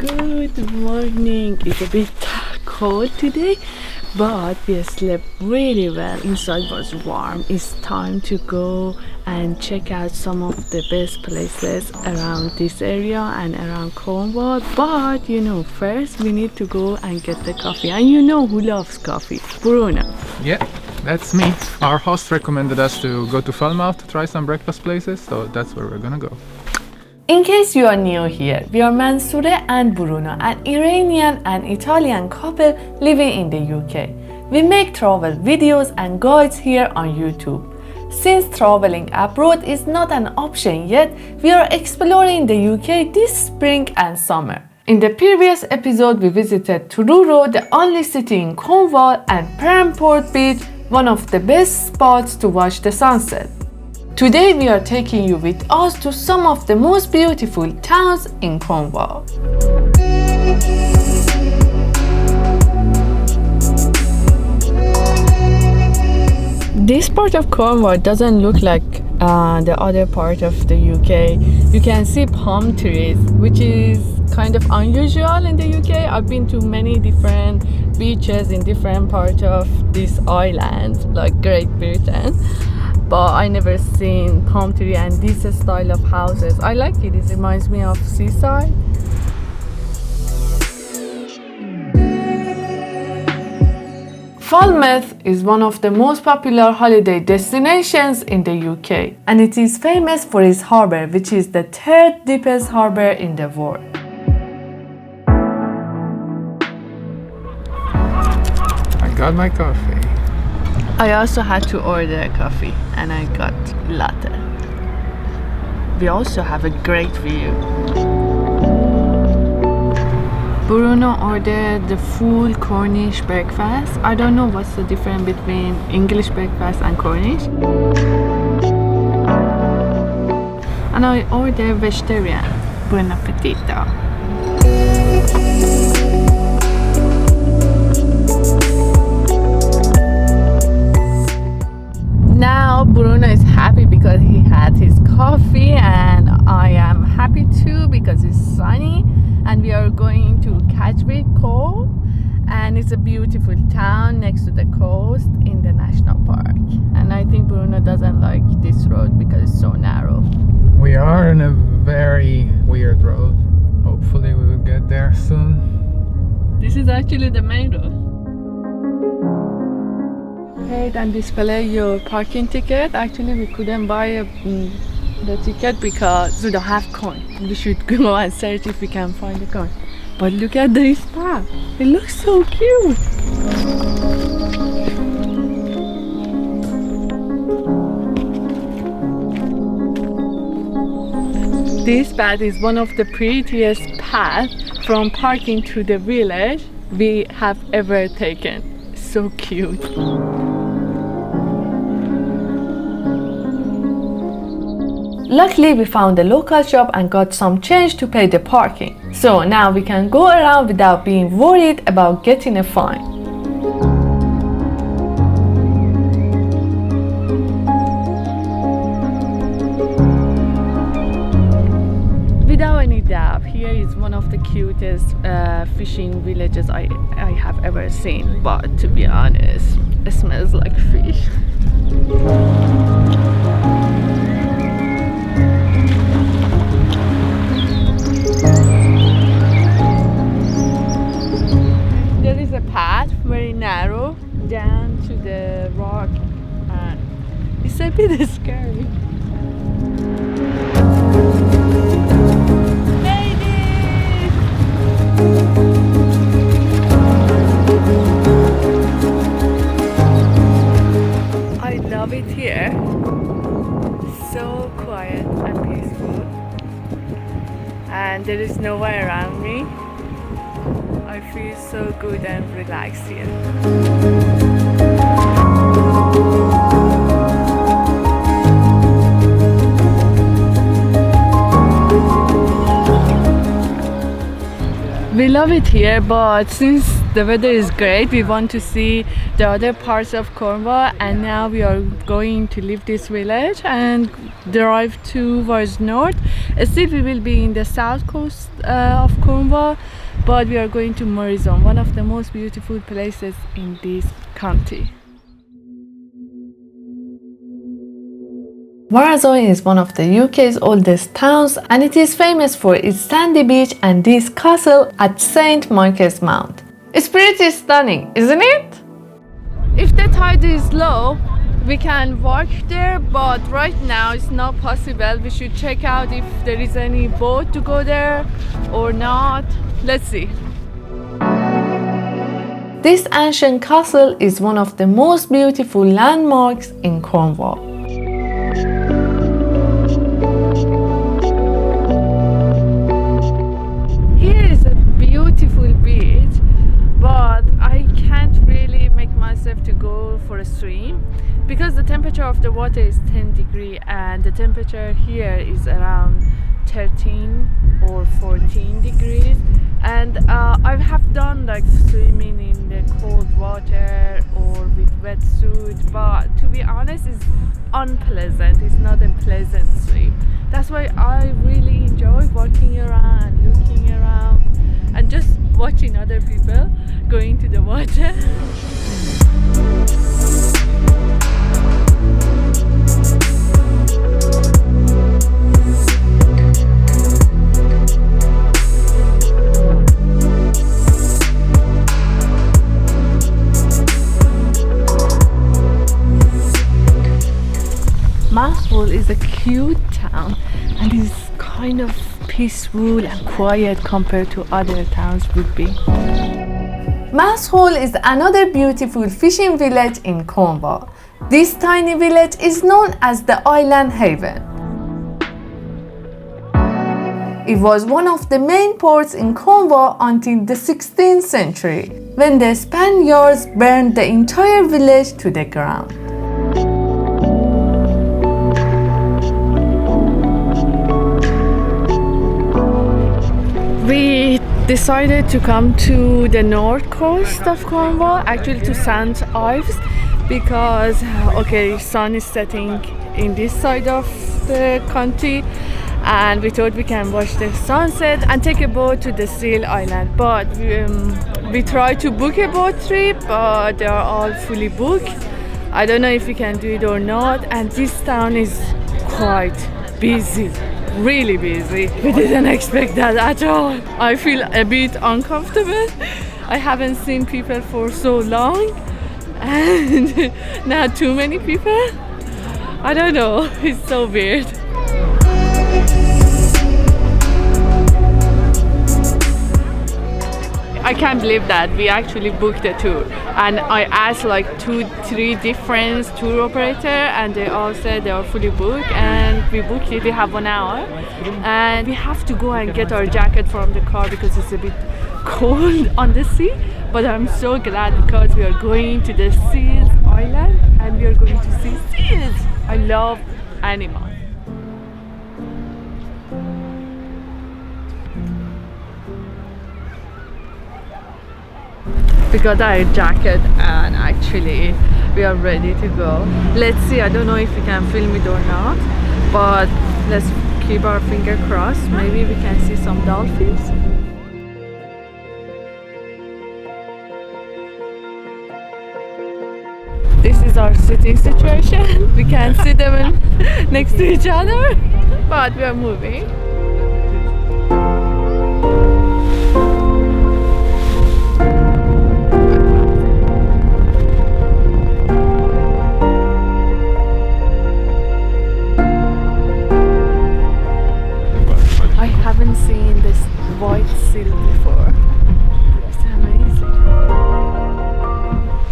Good morning. It's a bit cold today, but we slept really well. Inside was warm. It's time to go and check out some of the best places around this area and around Cornwall. But first we need to go and get the coffee. And who loves coffee? Bruno. Yeah, that's me. Our host recommended us to go to Falmouth to try some breakfast places, so that's where we're gonna go. In case you are new here, we are Mansoureh and Bruno, an Iranian and Italian couple living in the UK. We make travel videos and guides here on YouTube. Since traveling abroad is not an option yet, we are exploring the UK this spring and summer. In the previous episode, we visited Truro, the only city in Cornwall, and Perranporth Beach, one of the best spots to watch the sunset. Today we are taking you with us to some of the most beautiful towns in Cornwall. This part of Cornwall doesn't look like the other part of the UK. You can see palm trees, which is kind of unusual in the UK. I've been to many different beaches in different parts of this island, like Great Britain, but I never seen palm tree and this style of houses. I like it. It reminds me of seaside. Falmouth is one of the most popular holiday destinations in the UK, and it is famous for its harbour, which is the third deepest harbour in the world. I got my coffee. I also had to order a coffee and I got latte. We also have a great view. Bruno ordered the full Cornish breakfast. I don't know what's the difference between English breakfast and Cornish. And I ordered vegetarian. Buon appetito. Now Bruno is happy because he had his coffee, and I am happy too because it's sunny, and we are going to Cadgwith Cove, and it's a beautiful town next to the coast in the national park. And I think Bruno doesn't like this road because it's so narrow. We are on a very weird road. Hopefully we will get there soon. This is actually the main road. Paid and display your parking ticket. Actually, we couldn't buy the ticket because we don't have coin. We should go and search if we can find the coin. But look at this path. It looks so cute. This path is one of the prettiest paths from parking to the village we have ever taken. So cute. Luckily, we found a local shop and got some change to pay the parking. So now we can go around without being worried about getting a fine. Without any doubt, here is one of the cutest fishing villages I have ever seen. But to be honest, it smells like fish. There is a path, very narrow, down to the rock, and it's a bit scary. Ladies! I love it here. So quiet and peaceful. And there is no one around me. I feel so good and relaxed here. We love it here, but since The weather is great. We want to see the other parts of Cornwall, and now we are going to leave this village and drive towards north. Still we will be in the south coast of Cornwall, but we are going to Marazion, one of the most beautiful places in this county. Marazion is one of the UK's oldest towns, and it is famous for its sandy beach and this castle at St Michael's Mount. It's pretty stunning, isn't it? If the tide is low, we can walk there, but right now it's not possible. We should check out if there is any boat to go there or not. Let's see. This ancient castle is one of the most beautiful landmarks in Cornwall. Here is a beautiful beach, but I can't really make myself to go for a swim because the temperature of the water is 10 degrees and the temperature here is around 13 or 14 degrees, and I have done like swimming in the cold water or with wetsuit, but to be honest it's unpleasant. It's not a pleasant swim. That's why I really enjoy walking around, looking around and just watching other people going to the water. Mousehole is a cute town and is kind of peaceful and quiet compared to other towns would be. Mousehole is another beautiful fishing village in Cornwall. This tiny village is known as the Island Haven. It was one of the main ports in Cornwall until the 16th century, when the Spaniards burned the entire village to the ground. We decided to come to the north coast of Cornwall, actually to St Ives, because sun is setting in this side of the county and we thought we can watch the sunset and take a boat to the Seal Island, but we tried to book a boat trip but they are all fully booked. I don't know if we can do it or not, and this town is quite busy. Really busy. We didn't expect that at all. I feel a bit uncomfortable. I haven't seen people for so long and not too many people. I don't know, it's so weird. I can't believe that we actually booked a tour, and I asked like 2-3 different tour operators and they all said they are fully booked, and we booked it. We have 1 hour and we have to go and get our jacket from the car because it's a bit cold on the sea, but I'm so glad because we are going to the Seals Island and we are going to see seals. I love animals. We got our jacket and actually we are ready to go. Let's see, I don't know if we can film it or not, but let's keep our finger crossed. Maybe we can see some dolphins. This is our sitting situation. We can sit them next to each other, but we are moving. Seen this white seal before. It's amazing.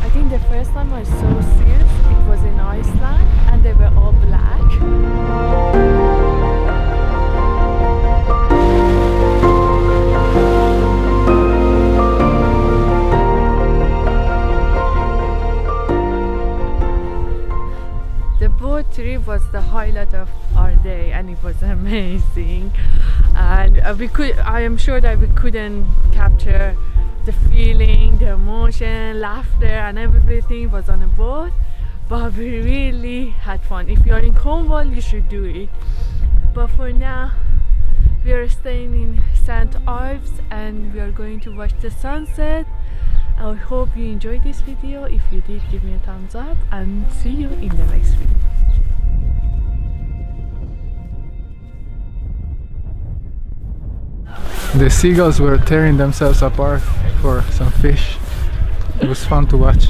I think the first time I saw seals, it was in Iceland and they were all black. The boat trip was the highlight of our day and it was amazing. And I am sure that we couldn't capture the feeling, the emotion, laughter and everything was on a boat. But we really had fun. If you are in Cornwall, you should do it. But for now, we are staying in St Ives and we are going to watch the sunset. I hope you enjoyed this video. If you did, give me a thumbs up and see you in the next video. The seagulls were tearing themselves apart for some fish. It was fun to watch.